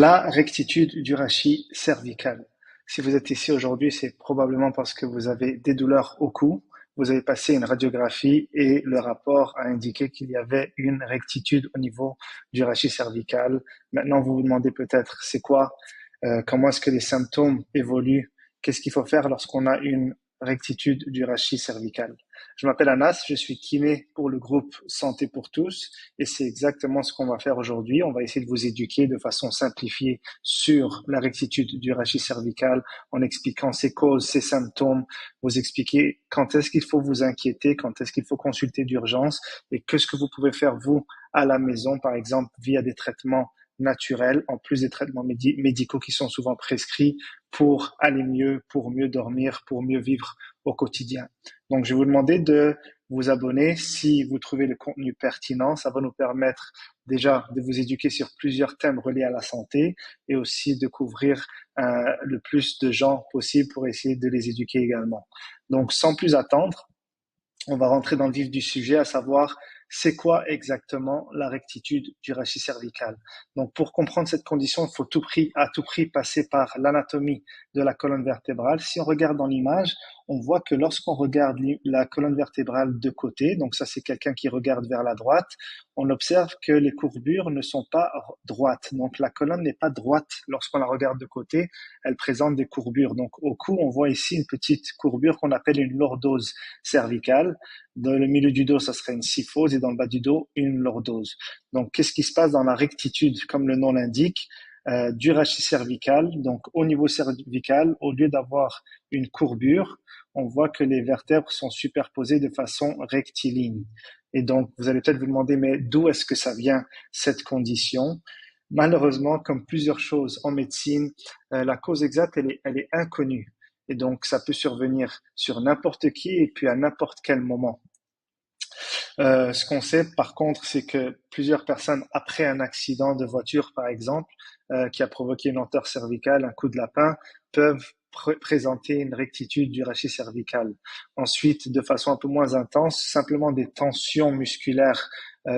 La rectitude du rachis cervical. Si vous êtes ici aujourd'hui, c'est probablement parce que vous avez des douleurs au cou, vous avez passé une radiographie et le rapport a indiqué qu'il y avait une rectitude au niveau du rachis cervical. Maintenant, vous vous demandez peut-être c'est quoi, comment est-ce que les symptômes évoluent, qu'est-ce qu'il faut faire lorsqu'on a une rectitude du rachis cervical. Je m'appelle Anas, je suis kiné pour le groupe Santé pour tous et c'est exactement ce qu'on va faire aujourd'hui. On va essayer de vous éduquer de façon simplifiée sur la rectitude du rachis cervical en expliquant ses causes, ses symptômes, vous expliquer quand est-ce qu'il faut vous inquiéter, quand est-ce qu'il faut consulter d'urgence et qu'est-ce que vous pouvez faire vous à la maison, par exemple via des traitements naturels, en plus des traitements médicaux qui sont souvent prescrits pour aller mieux, pour mieux dormir, pour mieux vivre au quotidien. Donc, je vais vous demander de vous abonner si vous trouvez le contenu pertinent. Ça va nous permettre déjà de vous éduquer sur plusieurs thèmes reliés à la santé et aussi de couvrir le plus de gens possible pour essayer de les éduquer également. Donc, sans plus attendre, on va rentrer dans le vif du sujet, à savoir c'est quoi exactement la rectitude du rachis cervical. Donc, pour comprendre cette condition, il faut à tout prix passer par l'anatomie de la colonne vertébrale. Si on regarde dans l'image, on voit que lorsqu'on regarde la colonne vertébrale de côté, donc ça c'est quelqu'un qui regarde vers la droite, on observe que les courbures ne sont pas droites. Donc la colonne n'est pas droite lorsqu'on la regarde de côté, elle présente des courbures. Donc au cou, on voit ici une petite courbure qu'on appelle une lordose cervicale. Dans le milieu du dos, ça serait une kyphose et dans le bas du dos, une lordose. Donc qu'est-ce qui se passe dans la rectitude, comme le nom l'indique, du rachis cervical? Donc au niveau cervical, au lieu d'avoir une courbure, on voit que les vertèbres sont superposées de façon rectiligne. Et donc, vous allez peut-être vous demander, mais d'où est-ce que ça vient, cette condition? Malheureusement, comme plusieurs choses en médecine, la cause exacte, elle est inconnue. Et donc, ça peut survenir sur n'importe qui et puis à n'importe quel moment. Ce qu'on sait, par contre, c'est que plusieurs personnes, après un accident de voiture, par exemple, qui a provoqué une entorse cervicale, un coup de lapin, peuvent présenter une rectitude du rachis cervical. Ensuite, de façon un peu moins intense, simplement des tensions musculaires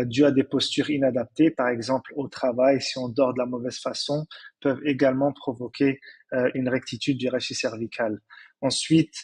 dues à des postures inadaptées, par exemple au travail, si on dort de la mauvaise façon, peuvent également provoquer une rectitude du rachis cervical. Ensuite,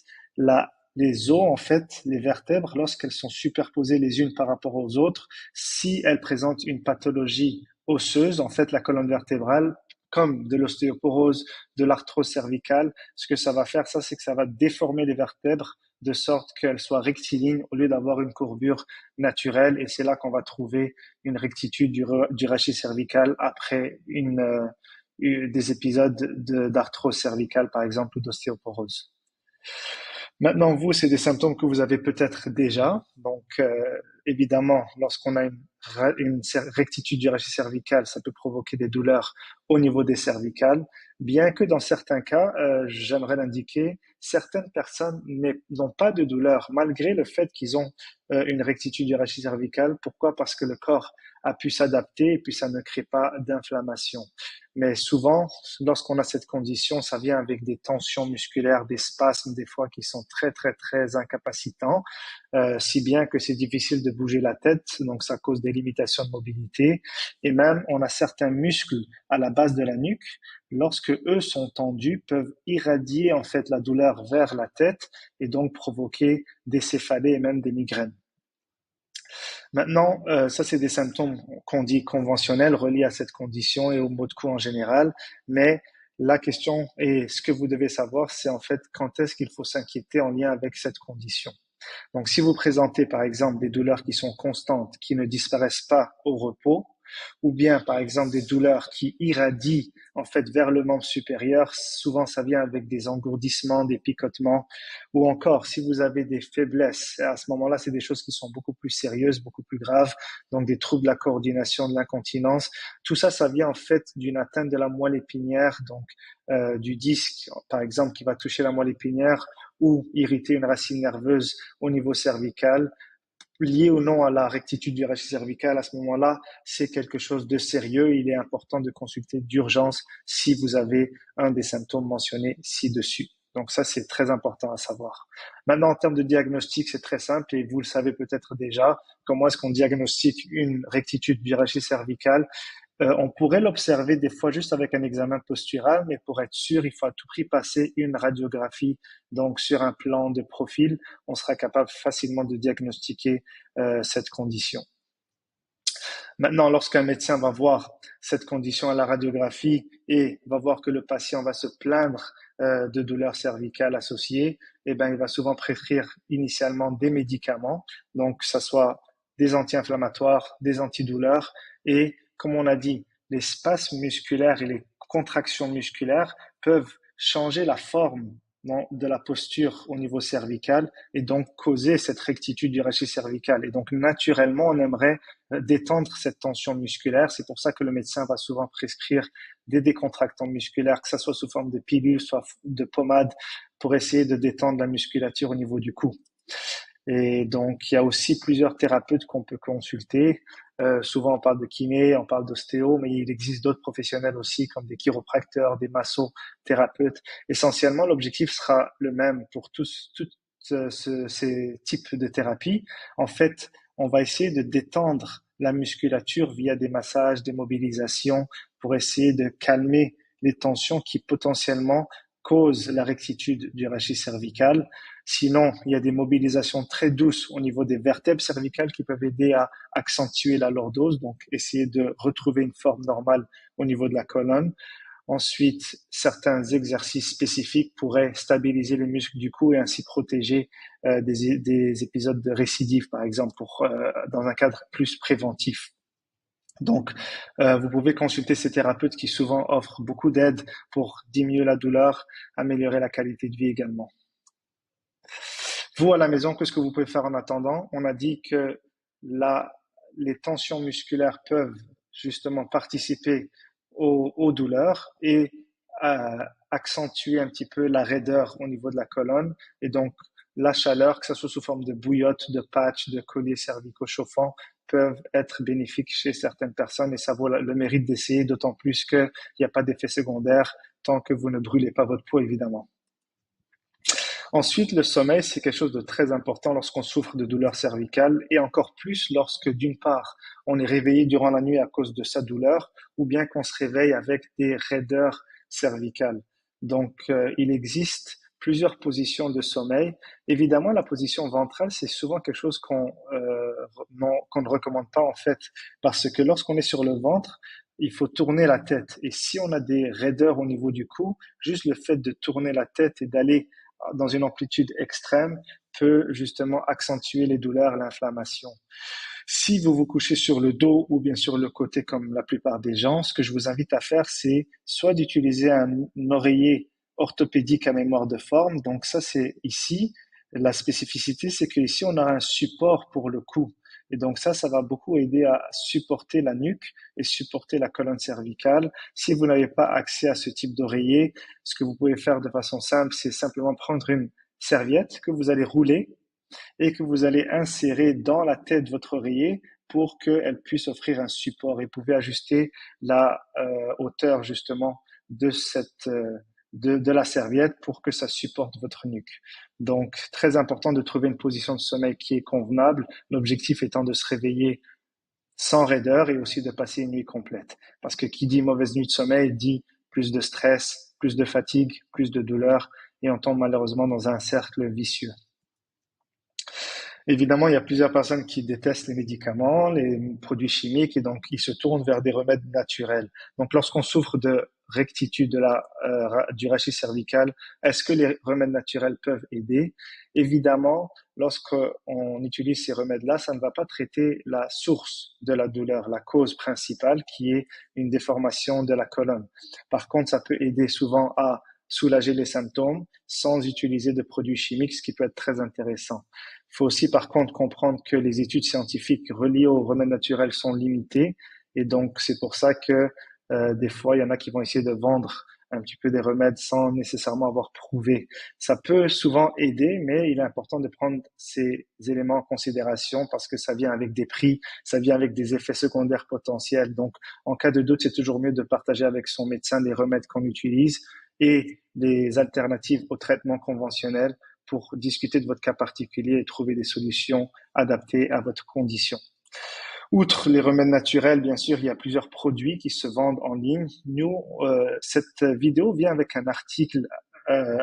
les os, en fait, les vertèbres, lorsqu'elles sont superposées les unes par rapport aux autres, si elles présentent une pathologie osseuse, en fait, la colonne vertébrale, comme de l'ostéoporose, de l'arthrose cervicale, ce que ça va faire, ça, c'est que ça va déformer les vertèbres de sorte qu'elles soient rectilignes au lieu d'avoir une courbure naturelle. Et c'est là qu'on va trouver une rectitude du rachis cervical après des épisodes d'arthrose cervicale, par exemple, ou d'ostéoporose. Maintenant, vous, c'est des symptômes que vous avez peut-être déjà. Donc, évidemment, lorsqu'on a une rectitude du rachis cervical, ça peut provoquer des douleurs au niveau des cervicales. Bien que dans certains cas, j'aimerais l'indiquer, certaines personnes n'ont pas de douleur malgré le fait qu'ils ont une rectitude du rachis cervical. Pourquoi? Parce que le corps a pu s'adapter et puis ça ne crée pas d'inflammation. Mais souvent, lorsqu'on a cette condition, ça vient avec des tensions musculaires, des spasmes des fois qui sont très, très, très incapacitants, si bien que c'est difficile de bouger la tête, donc ça cause des limitations de mobilité. Et même, on a certains muscles à la base de la nuque, lorsque eux sont tendus, peuvent irradier en fait la douleur vers la tête et donc provoquer des céphalées et même des migraines. Maintenant, ça c'est des symptômes qu'on dit conventionnels reliés à cette condition et aux maux de cou en général, mais la question et ce que vous devez savoir, c'est en fait quand est-ce qu'il faut s'inquiéter en lien avec cette condition. Donc, si vous présentez par exemple des douleurs qui sont constantes, qui ne disparaissent pas au repos, ou bien par exemple des douleurs qui irradient en fait vers le membre supérieur, souvent ça vient avec des engourdissements, des picotements, ou encore si vous avez des faiblesses, à ce moment-là c'est des choses qui sont beaucoup plus sérieuses, beaucoup plus graves, donc des troubles de la coordination, de l'incontinence, tout ça, ça vient en fait d'une atteinte de la moelle épinière, donc du disque par exemple qui va toucher la moelle épinière ou irriter une racine nerveuse au niveau cervical, lié ou non à la rectitude du rachis cervical, à ce moment-là, c'est quelque chose de sérieux. Il est important de consulter d'urgence si vous avez un des symptômes mentionnés ci-dessus. Donc ça, c'est très important à savoir. Maintenant, en termes de diagnostic, c'est très simple et vous le savez peut-être déjà. Comment est-ce qu'on diagnostique une rectitude du rachis cervical? On pourrait l'observer des fois juste avec un examen postural, mais pour être sûr, il faut à tout prix passer une radiographie. Donc, sur un plan de profil, on sera capable facilement de diagnostiquer cette condition. Maintenant, lorsqu'un médecin va voir cette condition à la radiographie et va voir que le patient va se plaindre de douleurs cervicales associées, eh ben, il va souvent prescrire initialement des médicaments, donc que ce soit des anti-inflammatoires, des antidouleurs, et comme on a dit, les spasmes musculaires et les contractions musculaires peuvent changer la forme de la posture au niveau cervical et donc causer cette rectitude du rachis cervical. Et donc naturellement, on aimerait détendre cette tension musculaire. C'est pour ça que le médecin va souvent prescrire des décontractants musculaires, que ce soit sous forme de pilule, soit de pommade, pour essayer de détendre la musculature au niveau du cou. Et donc, il y a aussi plusieurs thérapeutes qu'on peut consulter. Souvent, on parle de kiné, on parle d'ostéo, mais il existe d'autres professionnels aussi, comme des chiropracteurs, des massothérapeutes. Essentiellement, l'objectif sera le même pour tous ces types de thérapies. En fait, on va essayer de détendre la musculature via des massages, des mobilisations, pour essayer de calmer les tensions qui potentiellement causent la rectitude du rachis cervical. Sinon, il y a des mobilisations très douces au niveau des vertèbres cervicales qui peuvent aider à accentuer la lordose, donc essayer de retrouver une forme normale au niveau de la colonne. Ensuite, certains exercices spécifiques pourraient stabiliser les muscles du cou et ainsi protéger des épisodes de récidive, par exemple, dans un cadre plus préventif. Donc, vous pouvez consulter ces thérapeutes qui souvent offrent beaucoup d'aide pour diminuer la douleur, améliorer la qualité de vie également. Vous, à la maison, qu'est-ce que vous pouvez faire en attendant? On a dit que les tensions musculaires peuvent justement participer aux douleurs et accentuer un petit peu la raideur au niveau de la colonne. Et donc, la chaleur, que ce soit sous forme de bouillotte, de patch, de colliers cervicaux chauffants, peuvent être bénéfiques chez certaines personnes et ça vaut le mérite d'essayer, d'autant plus qu'il n'y a pas d'effet secondaire tant que vous ne brûlez pas votre peau, évidemment. Ensuite, le sommeil, c'est quelque chose de très important lorsqu'on souffre de douleurs cervicales et encore plus lorsque, d'une part, on est réveillé durant la nuit à cause de sa douleur ou bien qu'on se réveille avec des raideurs cervicales. Donc, il existe plusieurs positions de sommeil. Évidemment, la position ventrale, c'est souvent quelque chose qu'on ne recommande pas en fait, parce que lorsqu'on est sur le ventre, il faut tourner la tête. Et si on a des raideurs au niveau du cou, juste le fait de tourner la tête et d'aller dans une amplitude extrême peut justement accentuer les douleurs, l'inflammation. Si vous vous couchez sur le dos ou bien sur le côté comme la plupart des gens, ce que je vous invite à faire, c'est soit d'utiliser un oreiller orthopédique à mémoire de forme. Donc ça, c'est ici. La spécificité, c'est qu'ici, on a un support pour le cou. Et donc ça va beaucoup aider à supporter la nuque et supporter la colonne cervicale. Si vous n'avez pas accès à ce type d'oreiller, ce que vous pouvez faire de façon simple, c'est simplement prendre une serviette que vous allez rouler et que vous allez insérer dans la tête de votre oreiller pour qu'elle puisse offrir un support et vous pouvez ajuster la hauteur justement de de la serviette pour que ça supporte votre nuque. Donc, très important de trouver une position de sommeil qui est convenable. L'objectif étant de se réveiller sans raideur et aussi de passer une nuit complète. Parce que qui dit mauvaise nuit de sommeil dit plus de stress, plus de fatigue, plus de douleur et on tombe malheureusement dans un cercle vicieux. Évidemment, il y a plusieurs personnes qui détestent les médicaments, les produits chimiques, et donc ils se tournent vers des remèdes naturels. Donc, lorsqu'on souffre de rectitude du rachis cervical, est-ce que les remèdes naturels peuvent aider? Évidemment, lorsqu'on utilise ces remèdes-là, ça ne va pas traiter la source de la douleur, la cause principale, qui est une déformation de la colonne. Par contre, ça peut aider souvent à soulager les symptômes sans utiliser de produits chimiques, ce qui peut être très intéressant. Il faut aussi par contre comprendre que les études scientifiques reliées aux remèdes naturels sont limitées et donc c'est pour ça que des fois il y en a qui vont essayer de vendre un petit peu des remèdes sans nécessairement avoir prouvé. Ça peut souvent aider, mais il est important de prendre ces éléments en considération parce que ça vient avec des prix, ça vient avec des effets secondaires potentiels. Donc en cas de doute, c'est toujours mieux de partager avec son médecin les remèdes qu'on utilise et les alternatives au traitement conventionnel pour discuter de votre cas particulier et trouver des solutions adaptées à votre condition. Outre les remèdes naturels, bien sûr, il y a plusieurs produits qui se vendent en ligne. Nous, cette vidéo vient avec un article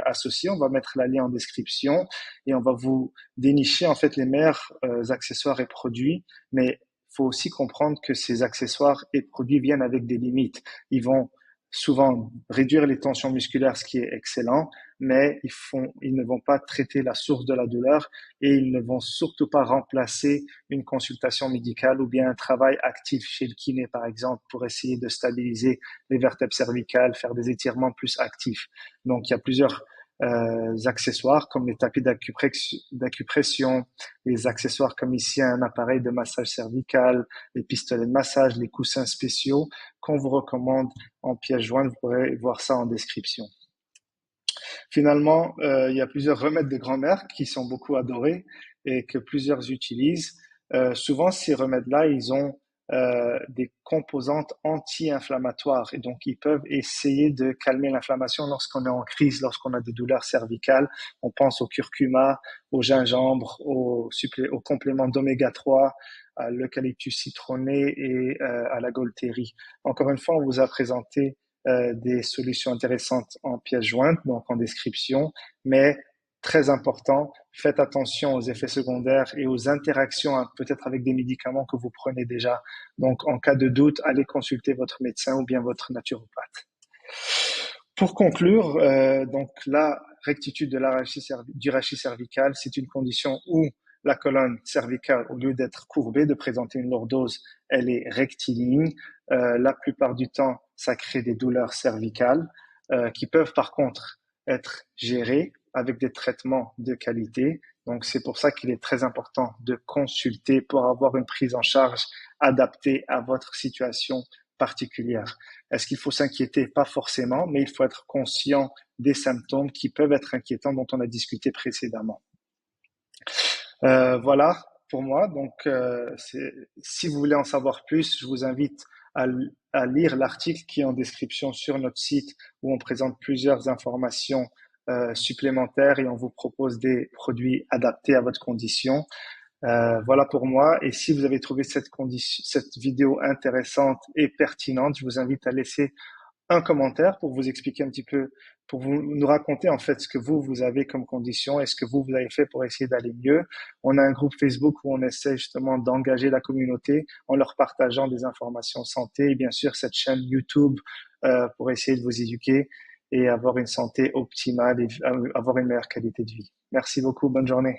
associé. On va mettre la lien en description et on va vous dénicher en fait les meilleurs accessoires et produits. Mais il faut aussi comprendre que ces accessoires et produits viennent avec des limites. Ils vont souvent réduire les tensions musculaires, ce qui est excellent, mais ils ne vont pas traiter la source de la douleur et ils ne vont surtout pas remplacer une consultation médicale ou bien un travail actif chez le kiné, par exemple, pour essayer de stabiliser les vertèbres cervicales, faire des étirements plus actifs. Donc, il y a plusieurs accessoires comme les tapis d'acupression, les accessoires comme ici un appareil de massage cervical, les pistolets de massage, les coussins spéciaux qu'on vous recommande en pièces jointes. Vous pourrez voir ça en description. Finalement, il y a plusieurs remèdes de grand-mère qui sont beaucoup adorés et que plusieurs utilisent. Souvent, ces remèdes-là, ils ont des composantes anti-inflammatoires et donc ils peuvent essayer de calmer l'inflammation lorsqu'on est en crise, lorsqu'on a des douleurs cervicales. On pense au curcuma, au gingembre, au complément d'oméga 3, à l'eucalyptus citronné et à la Golterie. Encore une fois, on vous a présenté des solutions intéressantes en pièces jointes, donc en description, mais très important, faites attention aux effets secondaires et aux interactions peut-être avec des médicaments que vous prenez déjà. Donc, en cas de doute, allez consulter votre médecin ou bien votre naturopathe. Pour conclure, donc la rectitude du rachis cervical, c'est une condition où la colonne cervicale, au lieu d'être courbée, de présenter une lordose, elle est rectiligne. La plupart du temps, ça crée des douleurs cervicales qui peuvent par contre être gérées avec des traitements de qualité. Donc c'est pour ça qu'il est très important de consulter pour avoir une prise en charge adaptée à votre situation particulière. Est-ce qu'il faut s'inquiéter? Pas forcément, mais il faut être conscient des symptômes qui peuvent être inquiétants dont on a discuté précédemment. Voilà pour moi. Donc, si vous voulez en savoir plus, je vous invite à, à lire l'article qui est en description sur notre site où on présente plusieurs informations supplémentaires et on vous propose des produits adaptés à votre condition. Voilà pour moi. Et si vous avez trouvé cette vidéo intéressante et pertinente, je vous invite à laisser un commentaire pour vous expliquer un petit peu, pour nous raconter en fait ce que vous avez comme condition et ce que vous avez fait pour essayer d'aller mieux. On a un groupe Facebook où on essaie justement d'engager la communauté en leur partageant des informations santé et bien sûr cette chaîne YouTube pour essayer de vous éduquer et avoir une santé optimale et avoir une meilleure qualité de vie. Merci beaucoup. Bonne journée.